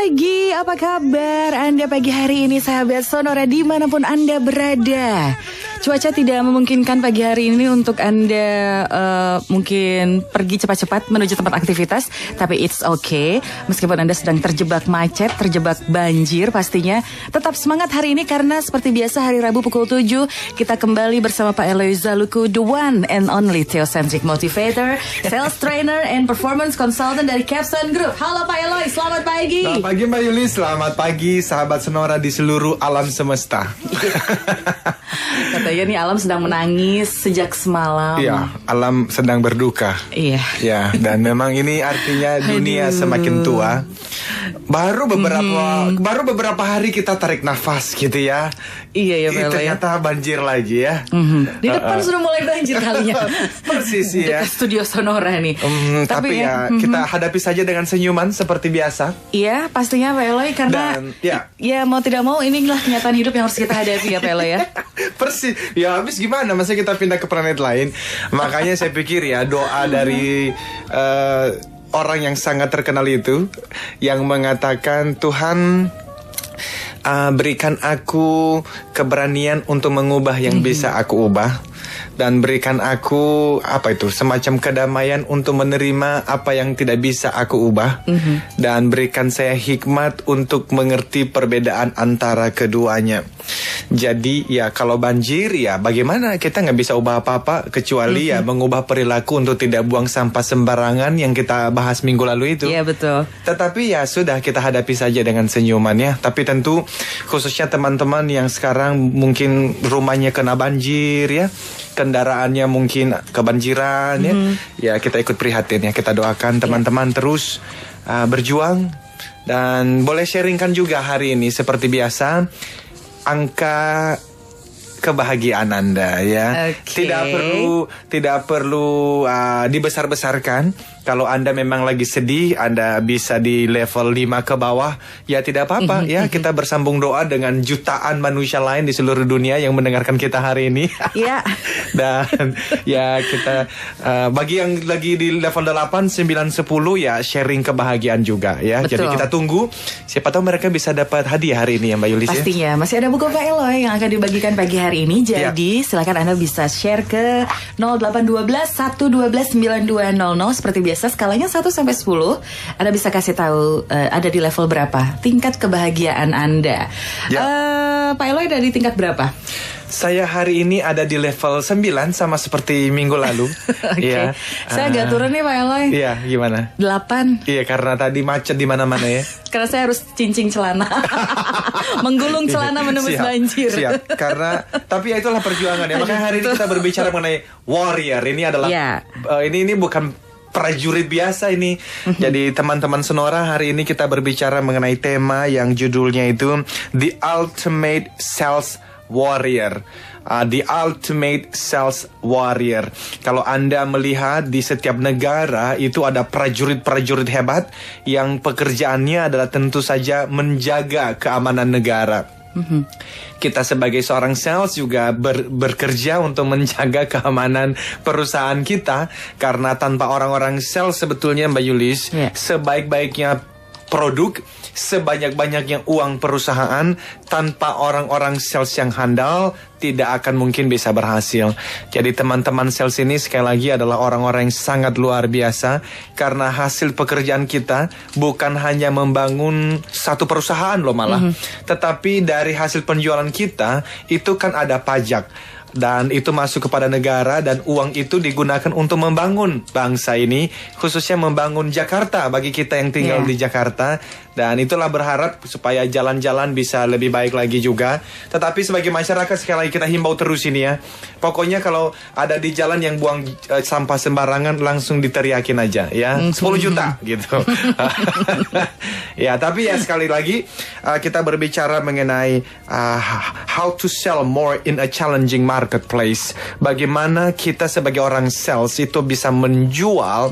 pagi, apa kabar Anda pagi hari ini sahabat Sonora dimanapun Anda berada? Cuaca tidak memungkinkan pagi hari ini untuk Anda mungkin pergi cepat-cepat menuju tempat aktivitas, tapi it's okay. Meskipun Anda sedang terjebak macet, terjebak banjir pastinya, tetap semangat hari ini karena seperti biasa hari Rabu pukul 7 kita kembali bersama Pak Eloy Zaluku, the one and only Theocentric Motivator, Sales Trainer and Performance Consultant dari Capstone Group. Halo Pak Eloy, selamat pagi. Selamat pagi Mbak Yuli, selamat pagi sahabat Sonora di seluruh alam semesta. Katanya nih alam sedang menangis sejak semalam. Iya, alam sedang berduka. Iya. Ya, dan memang ini artinya dunia semakin tua. Baru beberapa hari kita tarik nafas gitu ya. Iya ya Bella ya. Ternyata banjir lagi ya. Di depan sudah mulai banjir kalinya. Persis ya. Dekat studio Sonora nih. Tapi ya kita hadapi saja dengan senyuman seperti biasa. Iya, pastinya Pak Eloy karena Dan, ya mau tidak mau inilah kenyataan hidup yang harus kita hadapi ya Pak Eloy ya. Persis. Ya habis gimana? Masa kita pindah ke planet lain? Makanya saya pikir ya doa dari orang yang sangat terkenal itu yang mengatakan, Tuhan berikan aku keberanian untuk mengubah yang bisa aku ubah, dan berikan aku semacam kedamaian untuk menerima apa yang tidak bisa aku ubah, dan berikan saya hikmat untuk mengerti perbedaan antara keduanya. Jadi ya kalau banjir ya bagaimana, kita nggak bisa ubah apa-apa kecuali ya mengubah perilaku untuk tidak buang sampah sembarangan yang kita bahas minggu lalu itu. Iya betul. Tetapi ya sudah, kita hadapi saja dengan senyuman ya. Tapi tentu khususnya teman-teman yang sekarang mungkin rumahnya kena banjir ya, kendaraannya mungkin kebanjiran ya kita ikut prihatin ya. Kita doakan teman-teman terus berjuang, dan boleh sharingkan juga hari ini seperti biasa angka kebahagiaan Anda ya. Okay. Tidak perlu dibesar-besarkan. Kalau Anda memang lagi sedih, Anda bisa di level 5 ke bawah, ya tidak apa-apa ya. Kita bersambung doa dengan jutaan manusia lain di seluruh dunia yang mendengarkan kita hari ini. Iya. Dan ya kita bagi yang lagi di level 8, 9, 10 ya sharing kebahagiaan juga ya. Betul. Jadi kita tunggu, siapa tahu mereka bisa dapat hadiah hari ini ya Mbak Yulis. Pastinya masih ada buku Pak Eloy yang akan dibagikan pagi hari ini. Jadi silakan Anda bisa share ke 0812 112 9200 seperti biasa, skalanya 1 sampai 10. Anda bisa kasih tahu ada di level berapa tingkat kebahagiaan Anda. Pak Eloy ada di tingkat berapa? Saya hari ini ada di level 9 sama seperti minggu lalu. Okay. Saya agak turun nih Pak Eloy. Iya, gimana? 8. Iya, karena tadi macet di mana-mana ya. Karena saya harus cincing celana. Menggulung celana menembus banjir. Siap. Karena tapi ya itulah perjuangan ya. Makanya hari ini kita berbicara mengenai warrior. Ini adalah ini bukan prajurit biasa ini. Jadi teman-teman Sonora, hari ini kita berbicara mengenai tema yang judulnya itu The Ultimate Sales Warrior. The Ultimate Sales Warrior. Kalau Anda melihat di setiap negara itu ada prajurit-prajurit hebat yang pekerjaannya adalah tentu saja menjaga keamanan negara. Kita sebagai seorang sales juga bekerja untuk menjaga keamanan perusahaan kita, karena tanpa orang-orang sales sebetulnya Mbak Yulis, sebaik-baiknya produk, sebanyak-banyaknya uang perusahaan, tanpa orang-orang sales yang handal tidak akan mungkin bisa berhasil. Jadi teman-teman sales ini sekali lagi adalah orang-orang yang sangat luar biasa, karena hasil pekerjaan kita bukan hanya membangun satu perusahaan loh malah, tetapi dari hasil penjualan kita itu kan ada pajak. Dan itu masuk kepada negara, dan uang itu digunakan untuk membangun bangsa ini, khususnya membangun Jakarta bagi kita yang tinggal di Jakarta. Dan itulah berharap supaya jalan-jalan bisa lebih baik lagi juga. Tetapi sebagai masyarakat sekali lagi kita himbau terus ini ya. Pokoknya kalau ada di jalan yang buang sampah sembarangan langsung diteriakin aja ya. 10 juta gitu. Ya, tapi ya sekali lagi kita berbicara mengenai how to sell more in a challenging marketplace. Bagaimana kita sebagai orang sales itu bisa menjual,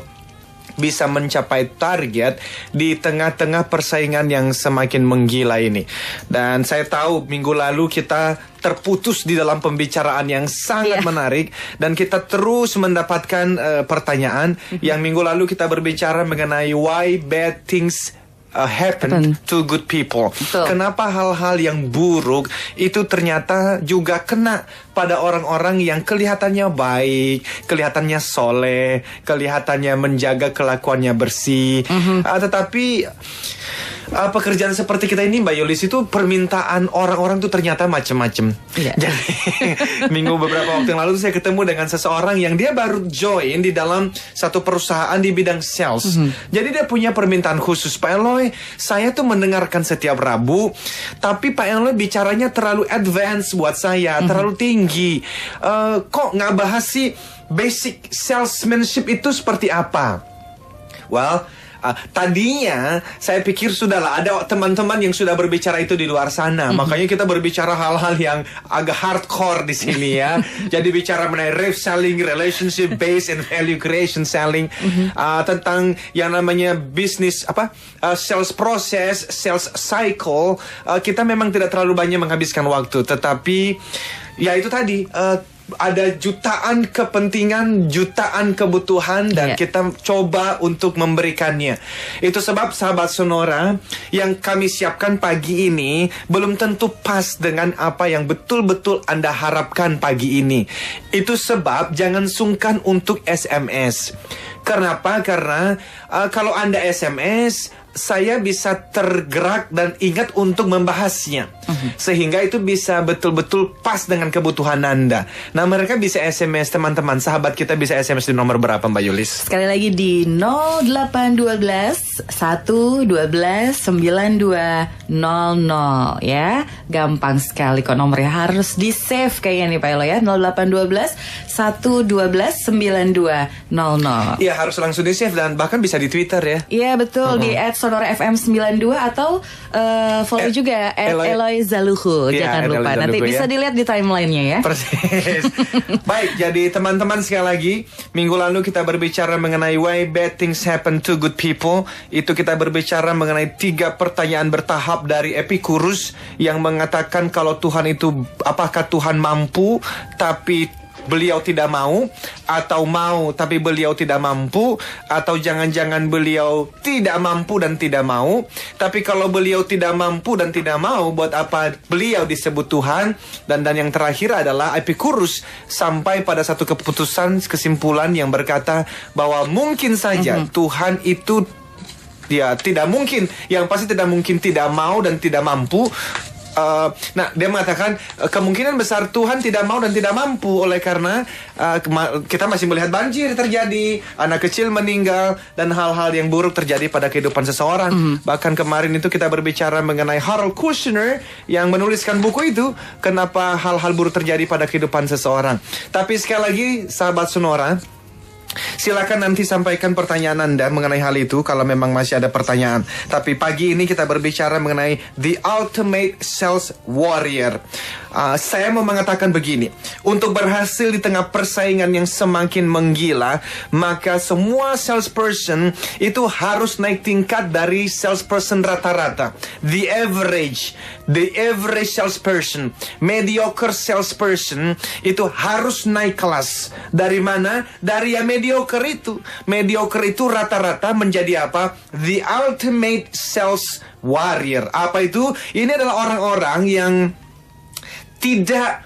bisa mencapai target di tengah-tengah persaingan yang semakin menggila ini. Dan saya tahu minggu lalu kita terputus di dalam pembicaraan yang sangat menarik, dan kita terus mendapatkan pertanyaan. Yang minggu lalu kita berbicara mengenai why bad things happen to good people. Betul. Kenapa hal-hal yang buruk itu ternyata juga kena pada orang-orang yang kelihatannya baik, kelihatannya soleh, kelihatannya menjaga kelakuannya bersih, tetapi pekerjaan seperti kita ini, Mbak Yulis, itu permintaan orang-orang tuh ternyata macam-macam. Iya. Jadi beberapa waktu yang lalu saya ketemu dengan seseorang yang dia baru join di dalam satu perusahaan di bidang sales. Jadi dia punya permintaan khusus, Pak Eloy, saya tuh mendengarkan setiap Rabu, tapi Pak Eloy bicaranya terlalu advance buat saya, terlalu tinggi. Kok nggak bahas sih basic salesmanship itu seperti apa? Well, tadinya saya pikir sudahlah ada teman-teman yang sudah berbicara itu di luar sana. Makanya kita berbicara hal-hal yang agak hardcore di sini ya. Jadi bicara mengenai ref selling, relationship based and value creation selling, tentang yang namanya bisnis sales process, sales cycle. Kita memang tidak terlalu banyak menghabiskan waktu, tetapi ya itu tadi, ada jutaan kepentingan, jutaan kebutuhan, dan kita coba untuk memberikannya. Itu sebab sahabat Sonora, yang kami siapkan pagi ini belum tentu pas dengan apa yang betul-betul Anda harapkan pagi ini. Itu sebab jangan sungkan untuk SMS. Kenapa? Karena kalau Anda SMS, saya bisa tergerak dan ingat untuk membahasnya, sehingga itu bisa betul-betul pas dengan kebutuhan Anda. Nah, mereka bisa SMS, teman-teman, sahabat kita bisa SMS di nomor berapa, Mbak Yulis? Sekali lagi di 0812 112 9200 ya. Gampang sekali kok nomornya, harus di save kayaknya nih Pak Elo ya. 0812 112 9200. Iya, harus langsung di save dan bahkan bisa di Twitter ya. Iya betul, di @sonorafm92 atau follow juga @Eloy Zaluhu. Jangan lupa, nanti bisa dilihat di timelinenya ya. Persis. Baik, jadi teman-teman, sekali lagi, minggu lalu kita berbicara mengenai why bad things happen to good people. Itu kita berbicara mengenai 3 pertanyaan bertahap dari Epicurus yang mengatakan kalau Tuhan itu, apakah Tuhan mampu tapi beliau tidak mau, atau mau tapi beliau tidak mampu, atau jangan-jangan beliau tidak mampu dan tidak mau. Tapi kalau beliau tidak mampu dan tidak mau, buat apa beliau disebut Tuhan? Dan yang terakhir adalah Epicurus sampai pada satu kesimpulan yang berkata bahwa mungkin saja Tuhan itu tidak mungkin, yang pasti tidak mungkin tidak mau dan tidak mampu. Nah, dia mengatakan kemungkinan besar Tuhan tidak mau dan tidak mampu, oleh karena kita masih melihat banjir terjadi, anak kecil meninggal, dan hal-hal yang buruk terjadi pada kehidupan seseorang. Bahkan kemarin itu kita berbicara mengenai Harold Kushner yang menuliskan buku itu, kenapa hal-hal buruk terjadi pada kehidupan seseorang. Tapi sekali lagi, sahabat Sonora, silakan nanti sampaikan pertanyaan Anda mengenai hal itu kalau memang masih ada pertanyaan. Tapi pagi ini kita berbicara mengenai The Ultimate Sales Warrior. Saya mau mengatakan begini, untuk berhasil di tengah persaingan yang semakin menggila, maka semua salesperson itu harus naik tingkat dari salesperson rata-rata. The average salesperson, mediocre salesperson itu harus naik kelas. Dari mana? Dari yang mediocre itu. Mediocre itu rata-rata menjadi apa? The ultimate sales warrior. Apa itu? Ini adalah orang-orang yang tidak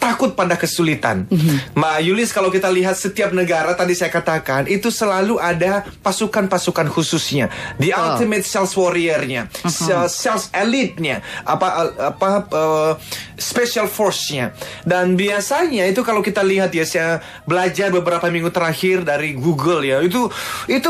takut pada kesulitan. Mbak Yulis, kalau kita lihat setiap negara, tadi saya katakan, itu selalu ada pasukan-pasukan khususnya. The ultimate sales warrior-nya, sales elite-nya, special force-nya. Dan biasanya itu kalau kita lihat ya, saya belajar beberapa minggu terakhir dari Google ya, itu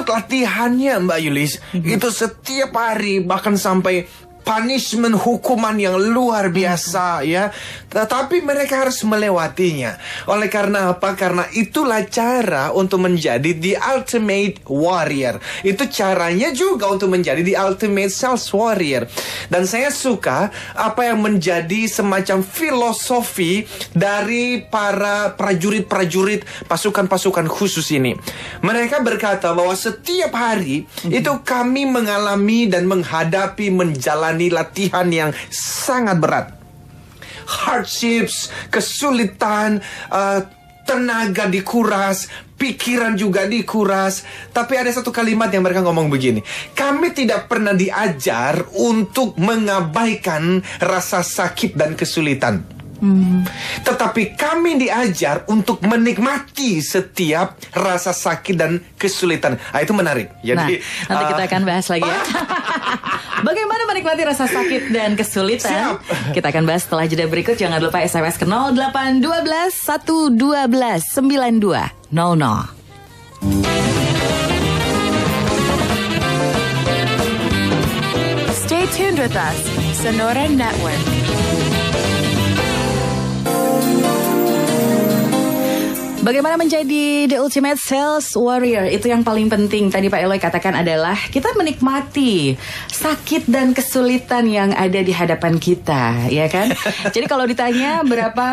latihannya Mbak Yulis, itu setiap hari, bahkan sampai punishment, hukuman yang luar biasa ya. Tetapi mereka harus melewatinya. Oleh karena apa? Karena itulah cara untuk menjadi the ultimate warrior. Itu caranya juga untuk menjadi the ultimate sales warrior. Dan saya suka apa yang menjadi semacam filosofi dari para prajurit-prajurit pasukan-pasukan khusus ini. Mereka berkata bahwa setiap hari itu kami mengalami dan menghadapi, menjalani latihan yang sangat berat, hardships, kesulitan, tenaga dikuras, pikiran juga dikuras. Tapi ada satu kalimat yang mereka ngomong begini, kami tidak pernah diajar untuk mengabaikan rasa sakit dan kesulitan. Tetapi kami diajar untuk menikmati setiap rasa sakit dan kesulitan. Itu menarik. Jadi nanti kita akan bahas lagi ya. Bagaimana menikmati rasa sakit dan kesulitan? Siap. Kita akan bahas setelah jeda berikut. Jangan lupa SMS ke 0812 112 9200. Stay tuned with us, Sonora Network. Bagaimana menjadi the ultimate sales warrior? Itu yang paling penting. Tadi Pak Eloy katakan adalah kita menikmati sakit dan kesulitan yang ada di hadapan kita, ya kan? Jadi kalau ditanya berapa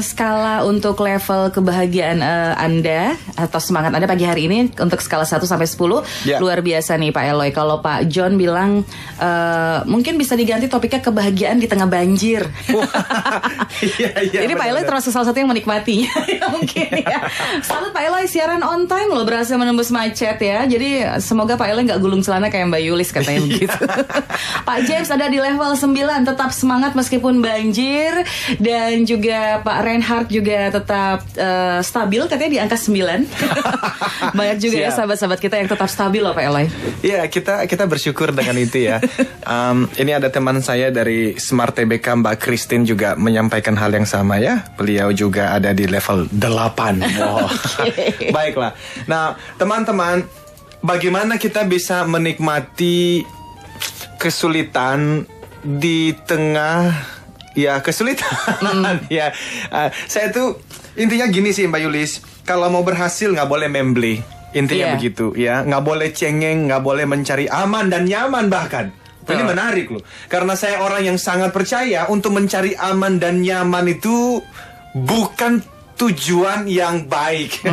skala untuk level kebahagiaan Anda atau semangat Anda pagi hari ini untuk skala 1 sampai 10, luar biasa nih Pak Eloy. Kalau Pak John bilang mungkin bisa diganti topiknya kebahagiaan di tengah banjir. Jadi Pak Eloy termasuk salah satu yang menikmatinya. Mungkin ya. Selamat Pak Eloy, siaran on time loh, berhasil menembus macet ya. Jadi semoga Pak Eloy gak gulung celana kayak Mbak Yulis katanya begitu. Pak James ada di level 9, tetap semangat meskipun banjir. Dan juga Pak Reinhardt juga tetap stabil, katanya di angka 9. Banyak juga ya sahabat-sahabat kita yang tetap stabil loh Pak Eloy. Iya, kita bersyukur dengan itu ya. Ini ada teman saya dari Smart TBK, Mbak Christine juga menyampaikan hal yang sama ya. Beliau juga ada di level 8. Okay. Baiklah. Nah, teman-teman, bagaimana kita bisa menikmati kesulitan di tengah kesulitan? Saya tuh intinya gini sih Mbak Yulis, kalau mau berhasil nggak boleh membeli. Intinya begitu ya, nggak boleh cengeng, nggak boleh mencari aman dan nyaman bahkan. Ini menarik loh, karena saya orang yang sangat percaya untuk mencari aman dan nyaman itu bukan tujuan yang baik.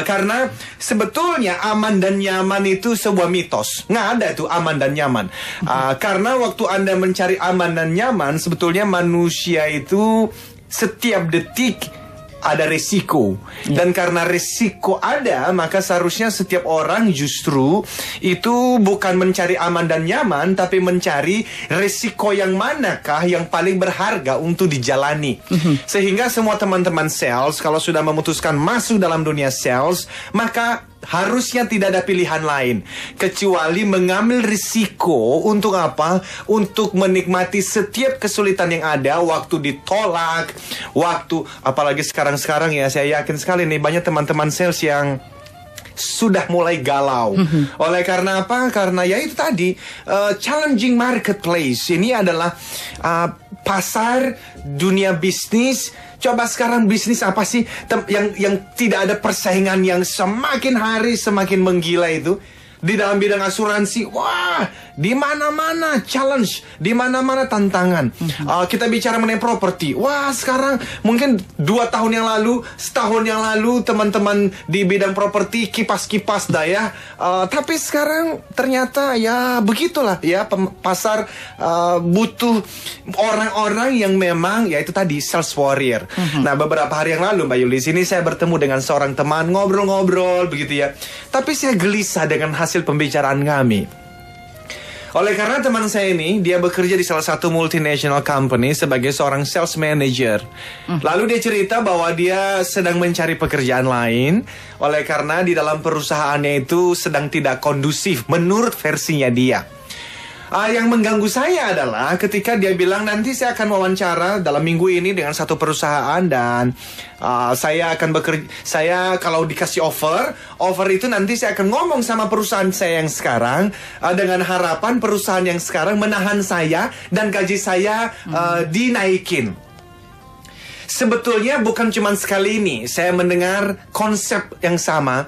Karena sebetulnya aman dan nyaman itu sebuah mitos. Nggak ada itu aman dan nyaman. Karena waktu Anda mencari aman dan nyaman, sebetulnya manusia itu setiap detik ada resiko. Dan karena resiko ada, maka seharusnya setiap orang justru itu bukan mencari aman dan nyaman, tapi mencari resiko yang manakah yang paling berharga untuk dijalani. Sehingga semua teman-teman sales, kalau sudah memutuskan masuk dalam dunia sales, maka harusnya tidak ada pilihan lain kecuali mengambil risiko. Untuk apa? Untuk menikmati setiap kesulitan yang ada, waktu ditolak, waktu apalagi sekarang ya, saya yakin sekali nih banyak teman-teman sales yang sudah mulai galau. Oleh karena apa? Karena ya itu tadi, challenging marketplace. Ini adalah pasar dunia bisnis. Coba sekarang bisnis apa sih yang tidak ada persaingan, yang semakin hari semakin menggila itu? Di dalam bidang asuransi, wah, di mana-mana challenge, di mana-mana tantangan. Kita bicara mengenai properti, wah, sekarang mungkin 2 tahun yang lalu, setahun yang lalu, teman-teman di bidang properti kipas-kipas dah ya. Tapi sekarang ternyata ya begitulah ya, pasar butuh orang-orang yang memang ya itu tadi sales warrior. Nah, beberapa hari yang lalu Mbak Yulis, ini saya bertemu dengan seorang teman, ngobrol-ngobrol begitu ya. Tapi saya gelisah dengan hasil pembicaraan kami. Oleh karena teman saya ini, dia bekerja di salah satu multinational company sebagai seorang sales manager. Lalu dia cerita bahwa dia sedang mencari pekerjaan lain, oleh karena di dalam perusahaannya itu sedang tidak kondusif menurut versinya dia. Yang mengganggu saya adalah ketika dia bilang nanti saya akan wawancara dalam minggu ini dengan satu perusahaan dan saya akan bekerja. Saya kalau dikasih offer itu nanti saya akan ngomong sama perusahaan saya yang sekarang dengan harapan perusahaan yang sekarang menahan saya dan gaji saya dinaikin. Sebetulnya bukan cuma sekali ini saya mendengar konsep yang sama.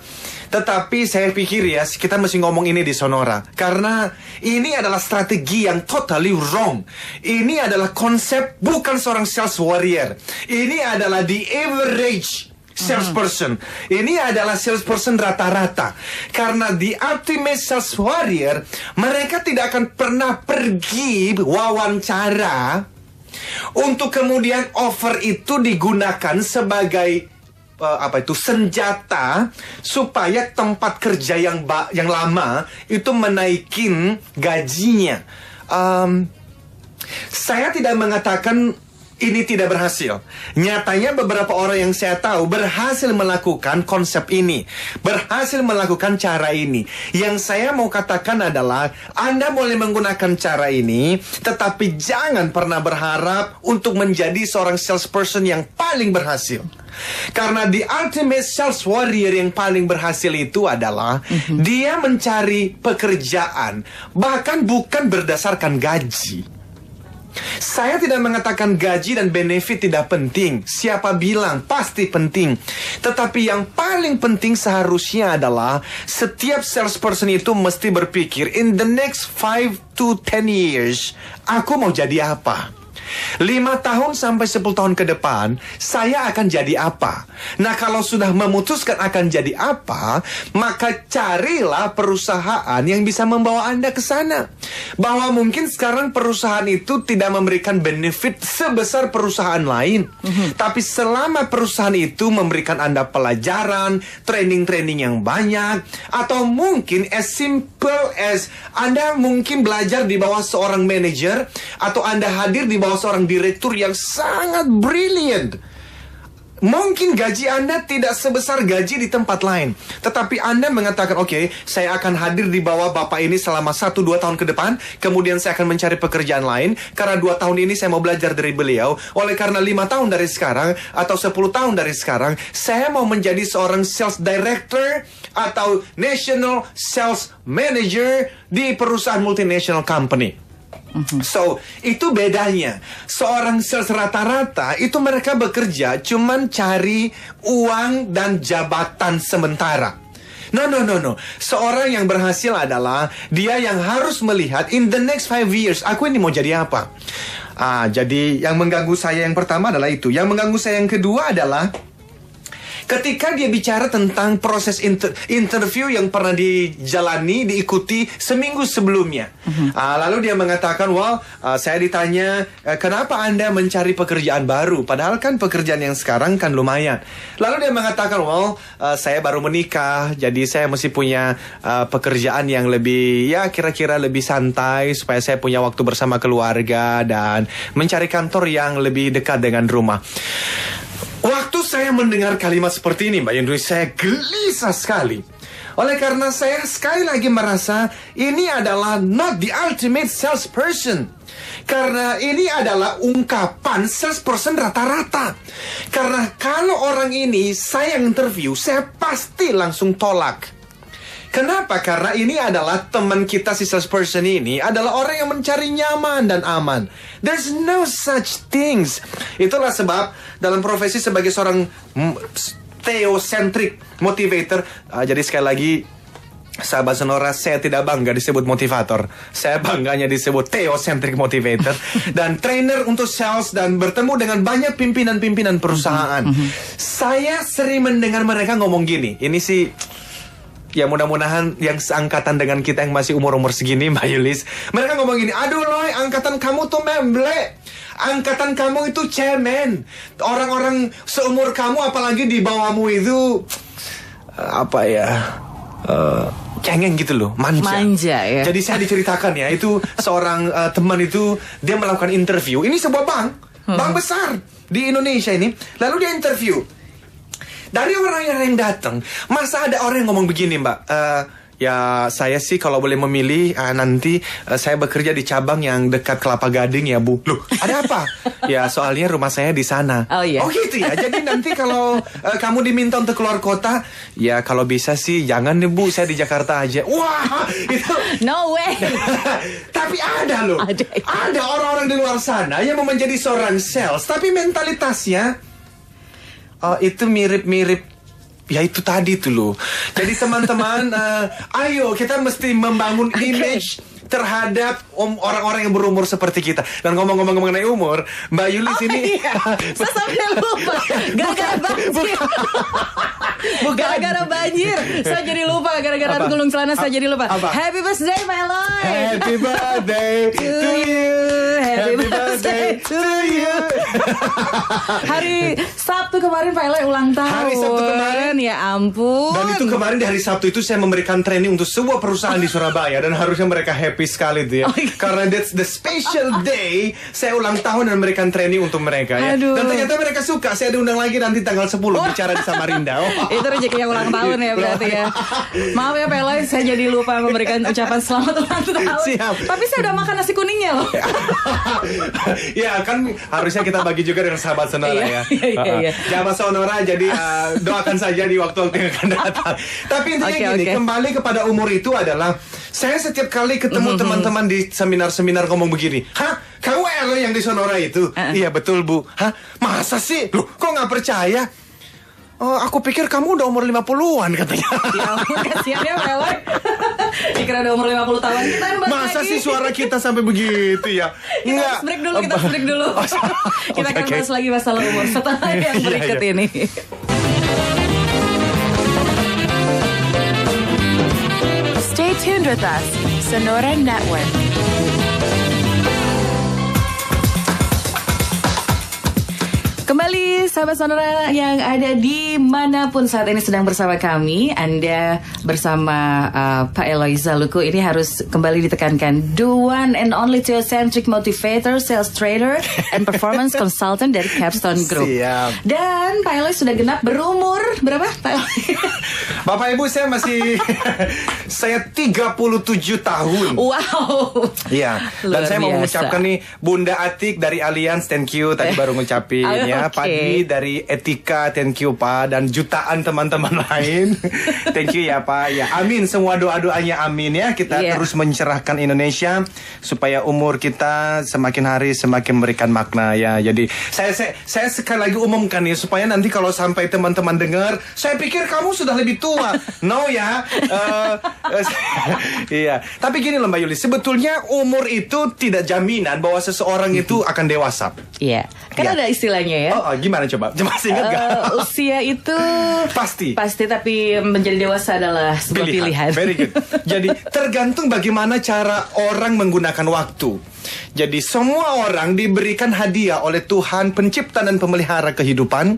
Tetapi saya pikir ya, kita mesti ngomong ini di Sonora. Karena ini adalah strategi yang totally wrong. Ini adalah konsep bukan seorang sales warrior. Ini adalah the average salesperson. Ini adalah salesperson rata-rata. Karena the ultimate sales warrior, mereka tidak akan pernah pergi wawancara untuk kemudian offer itu digunakan sebagai senjata supaya tempat kerja yang lama itu menaikin gajinya. Saya tidak mengatakan ini tidak berhasil. Nyatanya beberapa orang yang saya tahu berhasil melakukan konsep ini, berhasil melakukan cara ini. Yang saya mau katakan adalah Anda boleh menggunakan cara ini, tetapi jangan pernah berharap untuk menjadi seorang salesperson yang paling berhasil. Karena the ultimate sales warrior yang paling berhasil itu adalah dia mencari pekerjaan, bahkan bukan berdasarkan gaji. Saya tidak mengatakan gaji dan benefit tidak penting. Siapa bilang? Pasti penting. Tetapi yang paling penting seharusnya adalah setiap salesperson itu mesti berpikir, in the next 5 to 10 years, aku mau jadi apa? 5 tahun sampai 10 tahun ke depan, saya akan jadi apa? Nah, kalau sudah memutuskan akan jadi apa, maka carilah perusahaan yang bisa membawa Anda ke sana. Bahwa mungkin sekarang perusahaan itu tidak memberikan benefit sebesar perusahaan lain. Tapi selama perusahaan itu memberikan Anda pelajaran, training-training yang banyak, atau mungkin as simple as Anda mungkin belajar di bawah seorang manajer, atau Anda hadir di bawah seorang direktur yang sangat brilliant. Mungkin gaji Anda tidak sebesar gaji di tempat lain, tetapi Anda mengatakan, oke, saya akan hadir di bawah Bapak ini selama 1-2 tahun ke depan, kemudian saya akan mencari pekerjaan lain, karena 2 tahun ini saya mau belajar dari beliau. Oleh karena 5 tahun dari sekarang, atau 10 tahun dari sekarang, saya mau menjadi seorang sales director, atau national sales manager di perusahaan multinational company. So, itu bedanya. Seorang sales rata-rata itu mereka bekerja cuman cari uang dan jabatan sementara. No. Seorang yang berhasil adalah dia yang harus melihat in the next 5 years, aku ini mau jadi apa? Jadi yang mengganggu saya yang pertama adalah itu. Yang mengganggu saya yang kedua adalah ketika dia bicara tentang proses interview yang pernah diikuti seminggu sebelumnya. Lalu dia mengatakan, saya ditanya, kenapa Anda mencari pekerjaan baru? Padahal kan pekerjaan yang sekarang kan lumayan. Lalu dia mengatakan, saya baru menikah, jadi saya mesti punya pekerjaan yang lebih, kira-kira lebih santai, supaya saya punya waktu bersama keluarga, dan mencari kantor yang lebih dekat dengan rumah. Waktu saya mendengar kalimat seperti ini, Mbak Yendri, saya gelisah sekali. Oleh karena saya sekali lagi merasa ini adalah not the ultimate salesperson. Karena ini adalah ungkapan salesperson rata-rata. Karena kalau orang ini saya interview, saya pasti langsung tolak. Kenapa? Karena ini adalah teman kita, si salesperson ini adalah orang yang mencari nyaman dan aman. There's no such things. Itulah sebab dalam profesi sebagai seorang theocentric motivator, jadi sekali lagi, sahabat Sonora, saya tidak bangga disebut motivator. Saya bangganya disebut theocentric motivator dan trainer untuk sales, dan bertemu dengan banyak pimpinan-pimpinan perusahaan. Saya sering mendengar mereka ngomong gini. Ini sih, ya mudah-mudahan yang seangkatan dengan kita yang masih umur-umur segini, Mbak Yulis. Mereka ngomong gini, aduh Loy, angkatan kamu tuh memble. Angkatan kamu itu cemen. Orang-orang seumur kamu, apalagi di bawahmu itu, cengeng gitu loh, manja ya. Jadi saya diceritakan ya, itu seorang teman itu, dia melakukan interview. Ini sebuah bank besar di Indonesia ini. Lalu dia interview. Dari orang yang datang, masa ada orang yang ngomong begini, Mbak, ya saya sih kalau boleh memilih, nanti saya bekerja di cabang yang dekat Kelapa Gading ya, Bu. Loh, ada apa? Ya soalnya rumah saya di sana. Oh iya. Oh gitu ya. Jadi nanti kalau kamu diminta untuk keluar kota, ya kalau bisa sih jangan deh, Bu, saya di Jakarta aja. Wah, itu no way. Tapi ada loh. Ada orang-orang di luar sana yang mau menjadi seorang sales, tapi mentalitasnya itu mirip-mirip, ya itu tadi tuh loh. Jadi teman-teman, ayo kita mesti membangun image terhadap orang-orang yang berumur seperti kita. Dan ngomong-ngomong mengenai umur, Mbak Yulis ini saya sampai lupa. Gara-gara banjir. Gara-gara banjir, saya jadi lupa. Gara-gara harus gulung celana, saya jadi lupa. Happy birthday, my Lord. Happy birthday to you. Happy birthday to you. Hari Sabtu kemarin Pak Eloy ulang tahun. Hari Sabtu kemarin. Ya ampun. Dan itu kemarin di hari Sabtu itu saya memberikan training untuk sebuah perusahaan di Surabaya. Dan harusnya mereka happy sekali tuh ya. Karena that's the special day. Saya ulang tahun dan memberikan training untuk mereka ya. Dan ternyata mereka suka. Saya diundang lagi nanti tanggal 10 bicara di Samarinda. Itu rezekinya ulang tahun ya berarti ya. Maaf ya Pak Eloy, saya jadi lupa memberikan ucapan selamat ulang tahun. Siap. Tapi saya udah makan nasi kuningnya loh. Ya kan harusnya kita bagi juga dengan sahabat Sonora ya. Iya. Sahabat Sonora, jadi doakan saja di waktu-waktu yang akan datang. Tapi intinya gini, kembali kepada umur itu adalah saya setiap kali ketemu teman-teman di seminar-seminar ngomong begini, hah? Kamu Eloy yang di Sonora itu? Iya betul Bu. Hah? Masa sih? Loh kok gak percaya? Oh, aku pikir kamu udah umur 50-an katanya. Ya ampun, kasihan ya Pak Eloy. Dikira udah umur 50 tahun. Kita masa sih suara kita sampai begitu ya? Kita break dulu. Kita akan bahas lagi masalah umur setelah yang berikut ini. Stay tuned with us, Sonora Network. Kembali sahabat Sonora yang ada di manapun saat ini sedang bersama kami. Anda bersama Pak Eloy Zaluku. Ini harus kembali ditekankan, the one and only theocentric motivator, sales trader, and performance consultant dari Capstone Group. Siap. Dan Pak Eloy sudah genap berumur berapa Pak Eloy? Bapak Ibu, saya masih saya 37 tahun. Wow. Iya. Dan saya mau mengucapkan nih Bunda Atik dari Allianz, thank you. Tadi baru ngucapin ya. Pak Dwi dari Etika, thank you Pak. Dan jutaan teman-teman lain. Thank you ya Pak. Ya, amin. Semua doa-doanya amin ya. Kita terus mencerahkan Indonesia supaya umur kita semakin hari semakin memberikan makna ya. Jadi saya sekali lagi umumkan ya supaya nanti kalau sampai teman-teman dengar, saya pikir kamu sudah lebih tua. No ya. Iya. Tapi gini loh Mbak Yuli, sebetulnya umur itu tidak jaminan bahwa seseorang itu akan dewasa. Iya. Kan ada istilahnya ya. Oh, gimana coba? Masih ingat gak? Usia itu pasti, tapi menjadi dewasa adalah sebuah pilihan. Very good. Jadi tergantung bagaimana cara orang menggunakan waktu. Jadi semua orang diberikan hadiah oleh Tuhan pencipta dan pemelihara kehidupan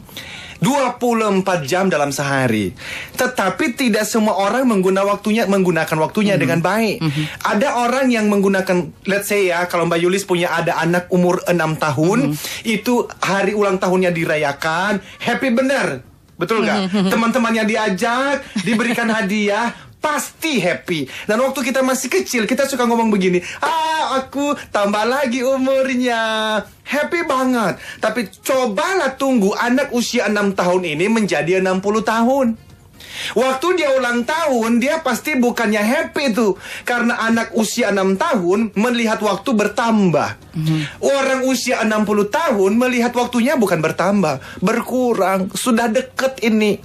24 jam dalam sehari. Tetapi tidak semua orang menggunakan waktunya dengan baik. Ada orang yang menggunakan, let's say ya, kalau Mbak Yulis punya ada anak umur 6 tahun, itu hari ulang tahunnya dirayakan, happy bener. Betul gak? Teman-temannya diajak, diberikan hadiah, pasti happy. Dan waktu kita masih kecil, kita suka ngomong begini, aku tambah lagi umurnya, happy banget. Tapi cobalah tunggu anak usia 6 tahun ini menjadi 60 tahun. Waktu dia ulang tahun, dia pasti bukannya happy tuh. Karena anak usia 6 tahun melihat waktu bertambah. Orang usia 60 tahun melihat waktunya bukan bertambah, berkurang, sudah deket ini.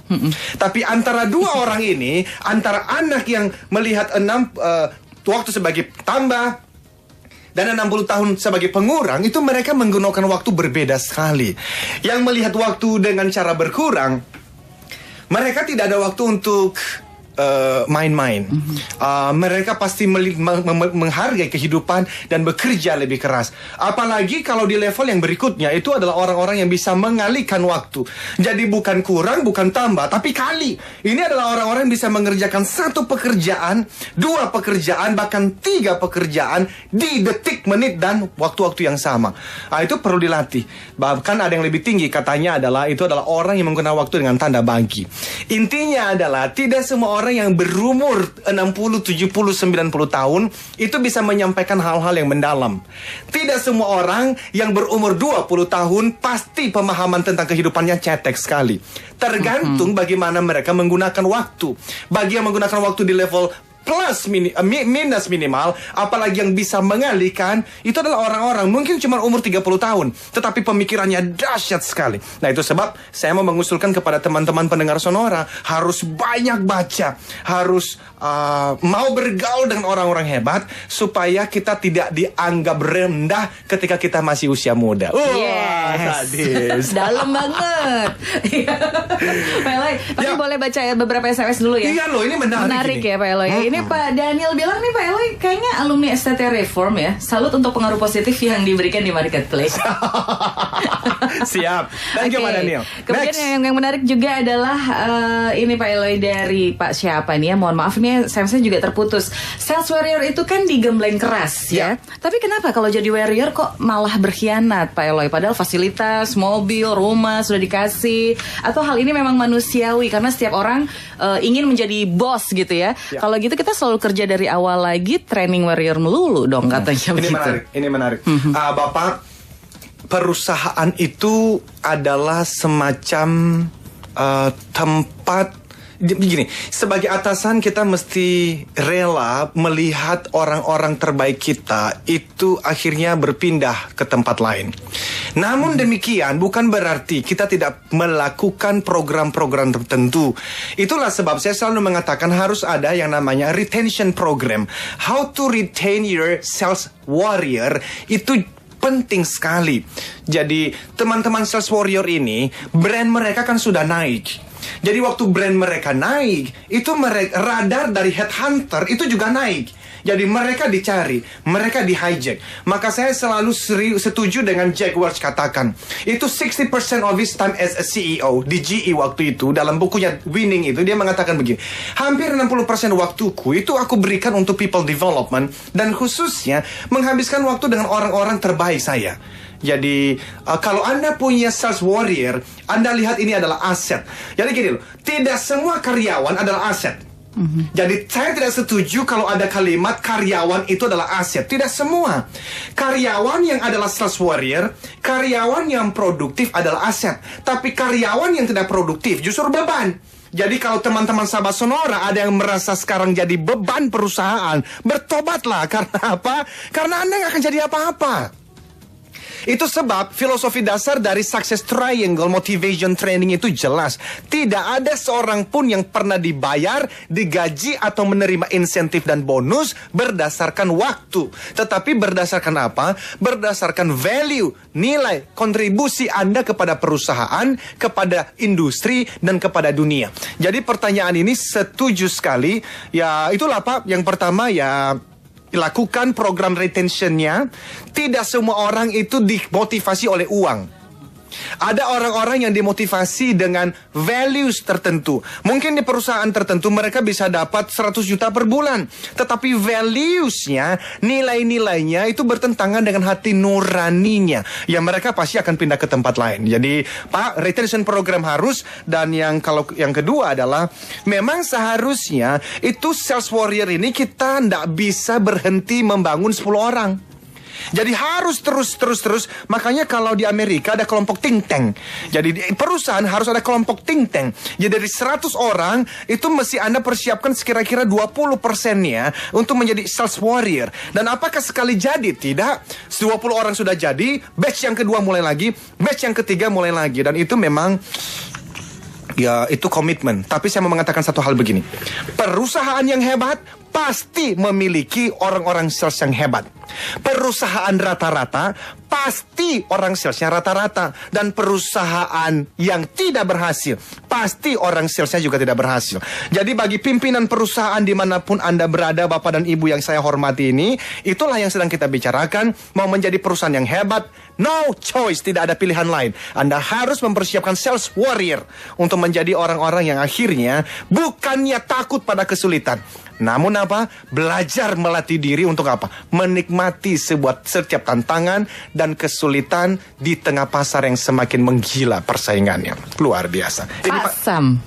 Tapi antara dua orang ini, antara anak yang melihat waktu sebagai tambah dan 60 tahun sebagai pengurang, itu mereka menggunakan waktu berbeda sekali. Yang melihat waktu dengan cara berkurang, mereka tidak ada waktu untuk main-main. Mereka pasti menghargai kehidupan dan bekerja lebih keras. Apalagi kalau di level yang berikutnya, itu adalah orang-orang yang bisa mengalihkan waktu. Jadi bukan kurang, bukan tambah, tapi kali. Ini adalah orang-orang yang bisa mengerjakan 1 pekerjaan, 2 pekerjaan, bahkan 3 pekerjaan di detik, menit, dan waktu-waktu yang sama. Itu perlu dilatih. Bahkan ada yang lebih tinggi, katanya itu adalah orang yang menggunakan waktu dengan tanda bagi. Intinya adalah tidak semua orang yang berumur 60, 70, 90 tahun itu bisa menyampaikan hal-hal yang mendalam. Tidak semua orang yang berumur 20 tahun pasti pemahaman tentang kehidupannya cetek sekali. Tergantung bagaimana mereka menggunakan waktu. Bagi yang menggunakan waktu di level plus minus minimal, apalagi yang bisa mengalihkan, itu adalah orang-orang mungkin cuma umur 30 tahun, tetapi pemikirannya dahsyat sekali. Nah, itu sebab saya mau mengusulkan kepada teman-teman pendengar Sonora, harus banyak baca, harus mau bergaul dengan orang-orang hebat, supaya kita tidak dianggap rendah ketika kita masih usia muda. Sadis. Dalam banget. Pak Eloy, tapi boleh baca beberapa SMS dulu ya. Iya loh, ini menarik ya Pak Eloy. Ini Ini Pak Daniel bilang nih Pak Eloy kayaknya alumni STT Reform ya. Salut untuk pengaruh positif yang diberikan di marketplace. Siap. Thank you Pak Daniel. Kemudian yang menarik juga adalah ini Pak Eloy dari Pak siapa nih ya. Mohon maaf ini saya juga terputus. Sales warrior itu kan digembleng keras ya. Tapi kenapa kalau jadi warrior kok malah berkhianat Pak Eloy? Padahal fasilitas, mobil, rumah sudah dikasih. Atau hal ini memang manusiawi karena setiap orang ingin menjadi bos gitu ya. Kalau gitu kita selalu kerja dari awal lagi training warrior melulu dong katanya. Ini menarik. Bapak, perusahaan itu adalah semacam tempat. Begini, sebagai atasan kita mesti rela melihat orang-orang terbaik kita itu akhirnya berpindah ke tempat lain. Namun demikian bukan berarti kita tidak melakukan program-program tertentu. Itulah sebab saya selalu mengatakan harus ada yang namanya retention program. How to retain your sales warrior itu penting sekali. Jadi teman-teman sales warrior ini brand mereka kan sudah naik. Jadi waktu brand mereka naik, itu radar dari headhunter itu juga naik. Jadi mereka dicari, mereka di hijack. Maka saya selalu setuju dengan Jack Welch katakan, itu 60% of his time as a CEO di GE waktu itu, dalam bukunya Winning itu, dia mengatakan begini, hampir 60% waktuku itu aku berikan untuk people development, dan khususnya menghabiskan waktu dengan orang-orang terbaik saya. Jadi kalau Anda punya sales warrior, Anda lihat ini adalah aset. Jadi gini loh, tidak semua karyawan adalah aset. Jadi saya tidak setuju kalau ada kalimat karyawan itu adalah aset. Tidak semua. Karyawan yang adalah sales warrior, karyawan yang produktif adalah aset. Tapi karyawan yang tidak produktif justru beban. Jadi kalau teman-teman sahabat Sonora ada yang merasa sekarang jadi beban perusahaan, bertobatlah. Karena apa? Karena Anda nggak akan jadi apa-apa. Itu sebab filosofi dasar dari Success Triangle Motivation Training itu jelas. Tidak ada seorang pun yang pernah dibayar, digaji atau menerima insentif dan bonus berdasarkan waktu. Tetapi berdasarkan apa? Berdasarkan value, nilai, kontribusi Anda kepada perusahaan, kepada industri, dan kepada dunia. Jadi pertanyaan ini setuju sekali. Ya itulah Pak, yang pertama ya lakukan program retentionnya. Tidak semua orang itu dimotivasi oleh uang. Ada orang-orang yang dimotivasi dengan values tertentu. Mungkin di perusahaan tertentu mereka bisa dapat 100 juta per bulan. Tetapi valuesnya, nilai-nilainya itu bertentangan dengan hati nuraninya. Ya mereka pasti akan pindah ke tempat lain. Jadi Pak, retention program harus. Dan yang kedua adalah, memang seharusnya itu sales warrior ini kita tidak bisa berhenti membangun 10 orang. Jadi harus terus. Makanya kalau di Amerika ada kelompok think tank. Jadi di perusahaan harus ada kelompok think tank. Jadi dari 100 orang itu mesti Anda persiapkan sekira-kira 20%-nya untuk menjadi sales warrior. Dan apakah sekali jadi? Tidak. 20 orang sudah jadi, batch yang kedua mulai lagi, batch yang ketiga mulai lagi. Dan itu memang ya itu komitmen. Tapi saya mau mengatakan satu hal begini. Perusahaan yang hebat pasti memiliki orang-orang sales yang hebat. Perusahaan rata-rata pasti orang salesnya rata-rata. Dan perusahaan yang tidak berhasil pasti orang salesnya juga tidak berhasil. Jadi bagi pimpinan perusahaan dimanapun Anda berada, Bapak dan Ibu yang saya hormati ini, itulah yang sedang kita bicarakan. Mau menjadi perusahaan yang hebat, no choice, tidak ada pilihan lain. Anda harus mempersiapkan sales warrior untuk menjadi orang-orang yang akhirnya bukannya takut pada kesulitan, namun apa? Belajar melatih diri untuk apa? Menikmati setiap tantangan dan kesulitan di tengah pasar yang semakin menggila persaingannya. Luar biasa. Pak Sam.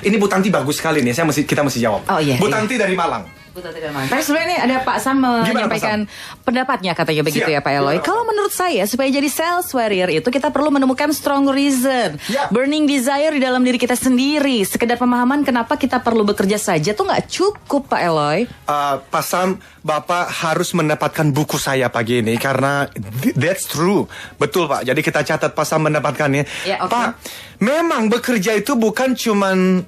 Ini Bu Tanti bagus sekali nih. Kita mesti jawab. Oh iya. Bu Tanti dari Malang. Tapi sebenarnya ini ada Pak Sam menyampaikan pendapatnya katanya begitu ya Pak Eloy. Kalau menurut saya supaya jadi sales warrior itu kita perlu menemukan strong reason, burning desire di dalam diri kita sendiri. Sekedar pemahaman kenapa kita perlu bekerja saja tuh nggak cukup Pak Eloy. Pak Sam, Bapak harus mendapatkan buku saya pagi ini karena that's true. Betul Pak. Jadi kita catat Pak Sam mendapatkannya. Ya, okay. Pak, memang bekerja itu bukan cuman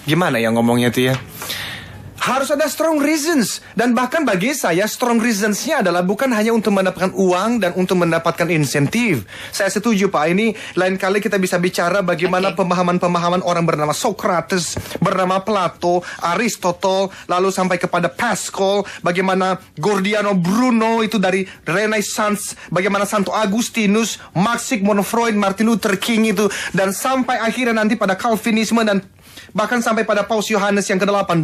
gimana ya ngomongnya itu ya. Harus ada strong reasons. Dan bahkan bagi saya strong reasons-nya adalah bukan hanya untuk mendapatkan uang dan untuk mendapatkan insentif. Saya setuju Pak, ini lain kali kita bisa bicara bagaimana pemahaman-pemahaman orang bernama Socrates, bernama Plato, Aristotle, lalu sampai kepada Pascal, bagaimana Giordano Bruno itu dari Renaissance, bagaimana Santo Agustinus, Max Sigmund Freud, Martin Luther King itu, dan sampai akhirnya nanti pada Calvinisme dan bahkan sampai pada Paus Yohanes yang ke-18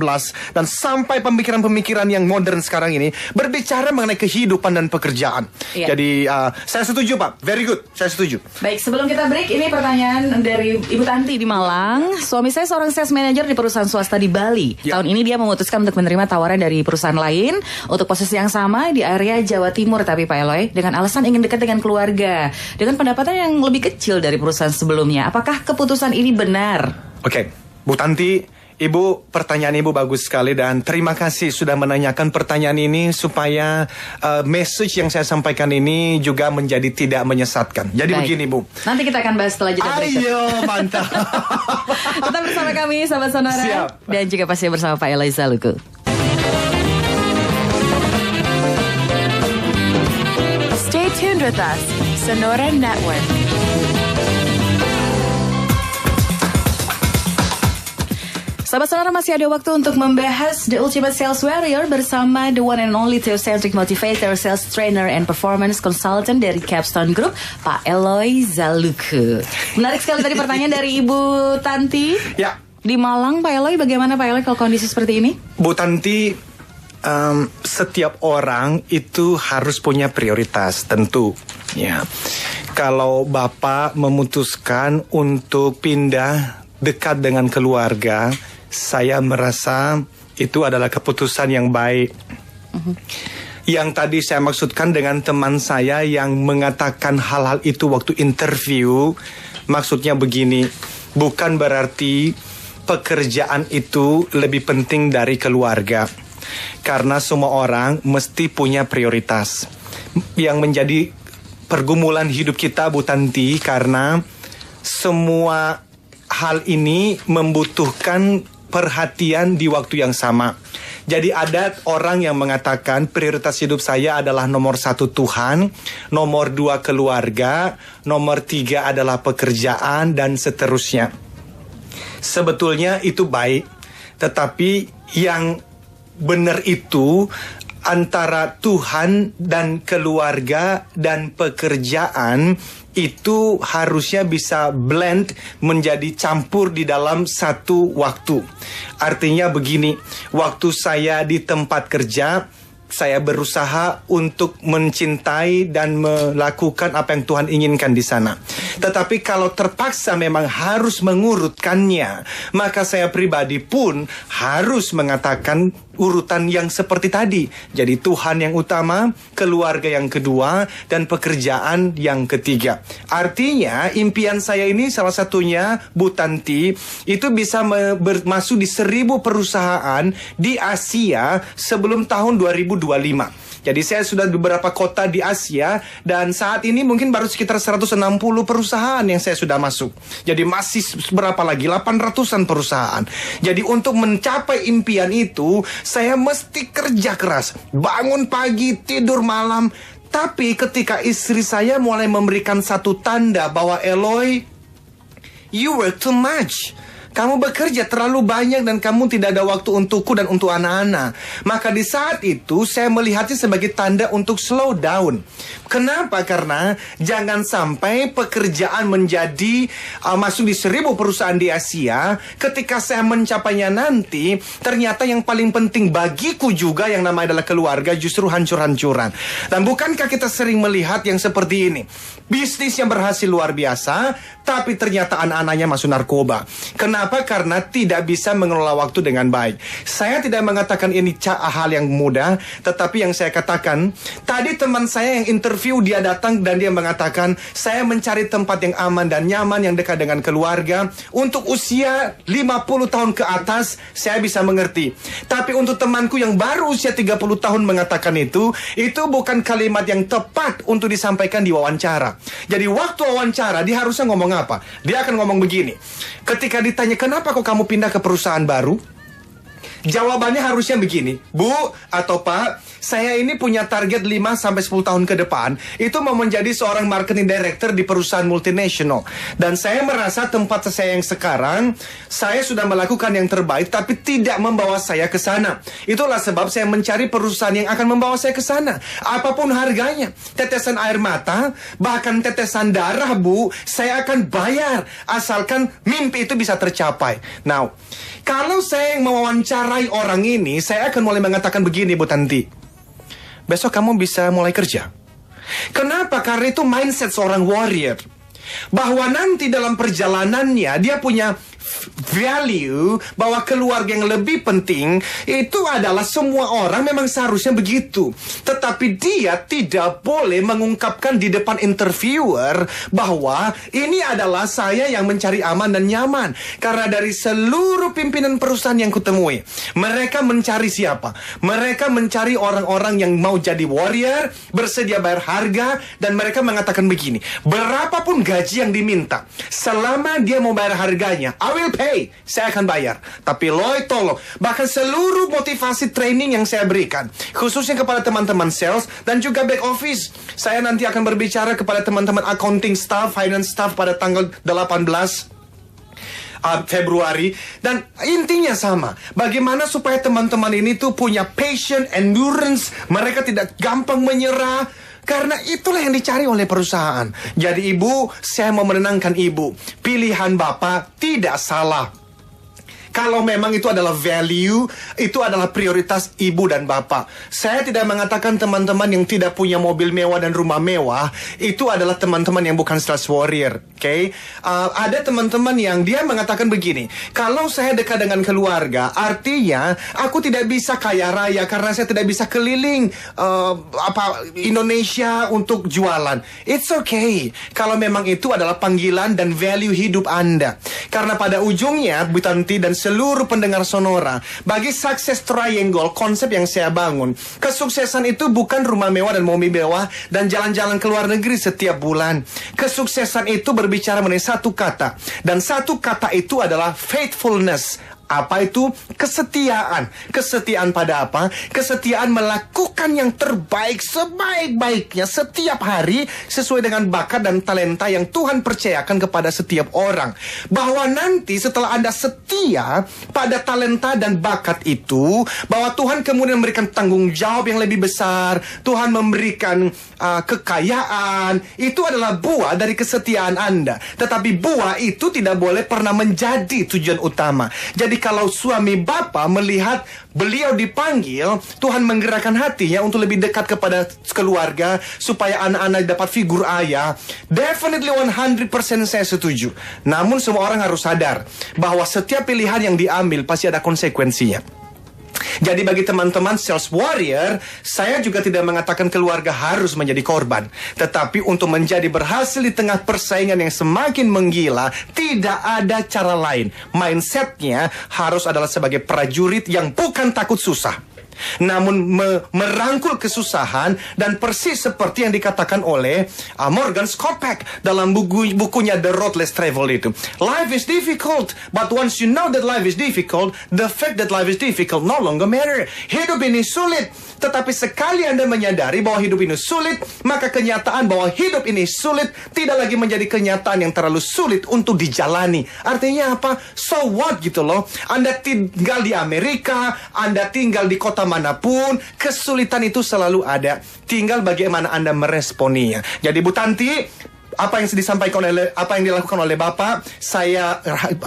dan sampai pemikiran-pemikiran yang modern sekarang ini berbicara mengenai kehidupan dan pekerjaan. Jadi saya setuju Pak, very good, saya setuju. Baik, sebelum kita break, ini pertanyaan dari Ibu Tanti di Malang. Suami saya seorang sales manager di perusahaan swasta di Bali. Tahun ini dia memutuskan untuk menerima tawaran dari perusahaan lain untuk posisi yang sama di area Jawa Timur, tapi Pak Eloy dengan alasan ingin dekat dengan keluarga dengan pendapatan yang lebih kecil dari perusahaan sebelumnya. Apakah keputusan ini benar? Oke. Bu Tanti, Ibu, pertanyaan Ibu bagus sekali dan terima kasih sudah menanyakan pertanyaan ini supaya message yang saya sampaikan ini juga menjadi tidak menyesatkan. Jadi begini Bu. Nanti kita akan bahas setelah jeda berikut. Ayo, mantap. Tetap bersama kami, sahabat Sonora. Siap. Dan juga pasti bersama Pak Eloy Zaluku. Stay tuned with us, Sonora Network. Sahabat Sonora, masih ada waktu untuk membahas The Ultimate Sales Warrior bersama the one and only Theocentric Motivator, Sales Trainer and Performance Consultant dari Capstone Group, Pak Eloy Zaluku. Menarik sekali tadi pertanyaan dari Ibu Tanti. Ya. Di Malang, Pak Eloy, bagaimana Pak Eloy kalau kondisi seperti ini? Bu Tanti, setiap orang itu harus punya prioritas, tentu. Ya. Kalau Bapak memutuskan untuk pindah dekat dengan keluarga, saya merasa itu adalah keputusan yang baik. Yang tadi saya maksudkan dengan teman saya yang mengatakan hal-hal itu waktu interview, maksudnya begini, bukan berarti pekerjaan itu lebih penting dari keluarga. Karena semua orang mesti punya prioritas. Yang menjadi pergumulan hidup kita, Bu Tanti, karena semua hal ini membutuhkan perhatian di waktu yang sama. Jadi ada orang yang mengatakan prioritas hidup saya adalah nomor 1 Tuhan, nomor 2 keluarga, nomor 3 adalah pekerjaan, dan seterusnya. Sebetulnya itu baik, tetapi yang benar itu antara Tuhan dan keluarga dan pekerjaan itu harusnya bisa blend, menjadi campur di dalam satu waktu. Artinya begini, waktu saya di tempat kerja, saya berusaha untuk mencintai dan melakukan apa yang Tuhan inginkan di sana. Tetapi kalau terpaksa memang harus mengurutkannya, maka saya pribadi pun harus mengatakan urutan yang seperti tadi. Jadi Tuhan yang utama, keluarga yang kedua, dan pekerjaan yang ketiga. Artinya impian saya ini salah satunya, Bu Tanti, itu bisa masuk di 1000 perusahaan di Asia sebelum tahun 2025. Jadi saya sudah di beberapa kota di Asia dan saat ini mungkin baru sekitar 160 perusahaan yang saya sudah masuk. Jadi masih berapa lagi? 800-an perusahaan. Jadi untuk mencapai impian itu, saya mesti kerja keras. Bangun pagi, tidur malam. Tapi ketika istri saya mulai memberikan satu tanda bahwa Eloy, you work too much. Kamu bekerja terlalu banyak dan kamu tidak ada waktu untukku dan untuk anak-anak. Maka di saat itu saya melihatnya sebagai tanda untuk slow down. Kenapa? Karena jangan sampai pekerjaan menjadi masuk di 1000 perusahaan di Asia. Ketika saya mencapainya nanti, ternyata yang paling penting bagiku juga yang namanya adalah keluarga justru hancur-hancuran. Dan bukankah kita sering melihat yang seperti ini? Bisnis yang berhasil luar biasa, tapi ternyata anak-anaknya masuk narkoba. Kenapa? Karena tidak bisa mengelola waktu dengan baik. Saya tidak mengatakan ini hal yang mudah, tetapi yang saya katakan, tadi teman saya yang interview, dia datang dan dia mengatakan, saya mencari tempat yang aman dan nyaman, yang dekat dengan keluarga. Untuk usia 50 tahun ke atas, saya bisa mengerti. Tapi untuk temanku yang baru usia 30 tahun mengatakan itu bukan kalimat yang tepat untuk disampaikan di wawancara. Jadi waktu wawancara, dia harusnya ngomong apa? Dia akan ngomong begini. Ketika ditanya, kenapa kok kamu pindah ke perusahaan baru? Jawabannya harusnya begini, Bu atau Pak, saya ini punya target 5-10 tahun ke depan, itu mau menjadi seorang marketing director di perusahaan multinasional. Dan saya merasa tempat saya yang sekarang, saya sudah melakukan yang terbaik, tapi tidak membawa saya ke sana. Itulah sebab saya mencari perusahaan yang akan membawa saya ke sana. Apapun harganya, tetesan air mata, bahkan tetesan darah, Bu, saya akan bayar, asalkan mimpi itu bisa tercapai. Now, kalau saya yang mewawancarai orang ini, saya akan mulai mengatakan begini, Bu Tanti. Besok kamu bisa mulai kerja. Kenapa? Karena itu mindset seorang warrior. Bahwa nanti dalam perjalanannya dia punya value bahwa keluarga yang lebih penting itu adalah semua orang memang seharusnya begitu. Tetapi dia tidak boleh mengungkapkan di depan interviewer bahwa ini adalah saya yang mencari aman dan nyaman. Karena dari seluruh pimpinan perusahaan yang kutemui, mereka mencari siapa? Mereka mencari orang-orang yang mau jadi warrior, bersedia bayar harga, dan mereka mengatakan begini, berapapun gaji yang diminta, selama dia mau bayar harganya, I will pay, saya akan bayar. Tapi Lloyd tolong, bahkan seluruh motivasi training yang saya berikan, khususnya kepada teman-teman sales dan juga back office, saya nanti akan berbicara kepada teman-teman accounting staff, finance staff pada tanggal 18 Februari. Dan intinya sama, bagaimana supaya teman-teman ini tuh punya passion, endurance, mereka tidak gampang menyerah. Karena itulah yang dicari oleh perusahaan. Jadi ibu, saya mau menenangkan ibu, pilihan bapak tidak salah. Kalau memang itu adalah value, itu adalah prioritas ibu dan bapak. Saya tidak mengatakan teman-teman yang tidak punya mobil mewah dan rumah mewah, itu adalah teman-teman yang bukan sales warrior. Okay? Ada teman-teman yang dia mengatakan begini, kalau saya dekat dengan keluarga, artinya aku tidak bisa kaya raya karena saya tidak bisa keliling Indonesia untuk jualan. It's okay. Kalau memang itu adalah panggilan dan value hidup Anda. Karena pada ujungnya, Bu Tanti dan seluruh pendengar Sonora, bagi success triangle, konsep yang saya bangun, kesuksesan itu bukan rumah mewah dan mobil mewah dan jalan-jalan ke luar negeri setiap bulan. Kesuksesan itu berbicara mengenai satu kata, dan satu kata itu adalah faithfulness. Apa itu? Kesetiaan. Kesetiaan pada apa? Kesetiaan melakukan yang terbaik sebaik-baiknya setiap hari sesuai dengan bakat dan talenta yang Tuhan percayakan kepada setiap orang. Bahwa nanti setelah Anda setia pada talenta dan bakat itu, bahwa Tuhan kemudian memberikan tanggung jawab yang lebih besar, Tuhan memberikan kekayaan, itu adalah buah dari kesetiaan Anda. Tetapi buah itu tidak boleh pernah menjadi tujuan utama. Jadi kalau suami bapak melihat beliau dipanggil, Tuhan menggerakkan hatinya untuk lebih dekat kepada keluarga supaya anak-anak dapat figur ayah, definitely 100% saya setuju. Namun semua orang harus sadar bahwa setiap pilihan yang diambil pasti ada konsekuensinya. Jadi bagi teman-teman sales warrior, saya juga tidak mengatakan keluarga harus menjadi korban. Tetapi untuk menjadi berhasil di tengah persaingan yang semakin menggila, tidak ada cara lain. Mindsetnya harus adalah sebagai prajurit yang bukan takut susah, namun merangkul kesusahan, dan persis seperti yang dikatakan oleh Morgan Scott Peck dalam bukunya The Road Less Traveled itu. Life is difficult, but once you know that life is difficult, the fact that life is difficult no longer matter. Hidup ini sulit, tetapi sekali Anda menyadari bahwa hidup ini sulit, maka kenyataan bahwa hidup ini sulit tidak lagi menjadi kenyataan yang terlalu sulit untuk dijalani. Artinya apa? So what gitu loh. Anda tinggal di Amerika, Anda tinggal di kota manapun, kesulitan itu selalu ada. Tinggal bagaimana Anda meresponinya. Jadi Bu Tanti, apa yang disampaikan oleh, apa yang dilakukan oleh Bapak, saya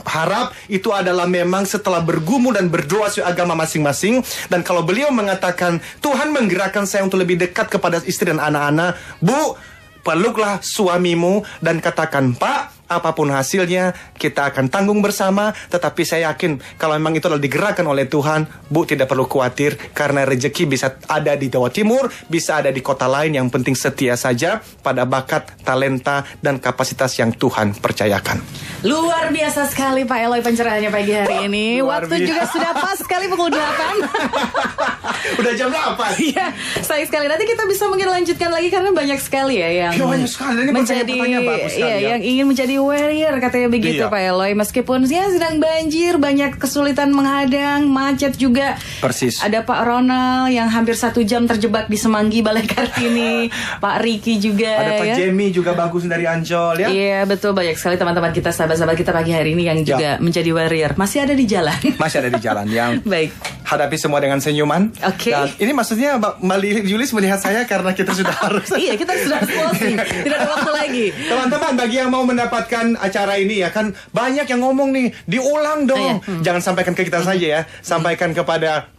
harap itu adalah memang setelah bergumul dan berdoa soal agama masing-masing. Dan kalau beliau mengatakan Tuhan menggerakkan saya untuk lebih dekat kepada istri dan anak-anak, Bu, peluklah suamimu dan katakan, Pak, apapun hasilnya kita akan tanggung bersama. Tetapi saya yakin kalau memang itu adalah digerakkan oleh Tuhan, Bu tidak perlu khawatir, karena rezeki bisa ada di Jawa Timur, bisa ada di kota lain. Yang penting setia saja pada bakat, talenta, dan kapasitas yang Tuhan percayakan. Luar biasa sekali Pak Eloy pencerahannya pagi hari ini. Waktu juga sudah pas sekali pukul 8. Udah jam 8. Iya, sayang sekali. Nanti kita bisa mungkin lanjutkan lagi karena banyak sekali ya yang banyak sekali. Ini menjadi bagus sekali, yang ingin menjadi warrior katanya begitu Iya. Pak Eloy. Meskipun ya sedang banjir, banyak kesulitan menghadang, macet juga. Persis. Ada Pak Ronald yang hampir 1 jam terjebak di Semanggi Balai Kartini. Pak Riki juga. Ada Pak ya. Jamie juga bagus dari Ancol ya. Iya betul, banyak sekali teman-teman kita, sahabat-sahabat kita pagi hari ini yang juga menjadi warrior. Masih ada di jalan. Masih ada di jalan yang Baik. hadapi semua dengan senyuman. Oke. Dan ini maksudnya Mbak Julis melihat saya karena kita sudah harus. Iya, kita sudah closing. Tidak ada waktu lagi. Teman-teman, bagi yang mau mendapatkan acara ini ya kan banyak yang ngomong nih, diulang dong. Jangan sampaikan ke kita saja ya, sampaikan kepada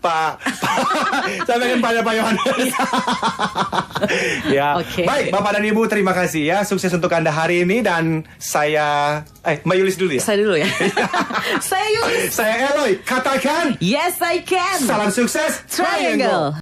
sampaikan pada Pak Yohanes. Ya. Oke. Baik, Bapak dan Ibu, terima kasih ya. Sukses untuk Anda hari ini dan saya Mbak Yulis dulu ya. Saya dulu ya. Saya Yulis. Saya Eloy. Katakan Yes, I can. salam sukses Triangle.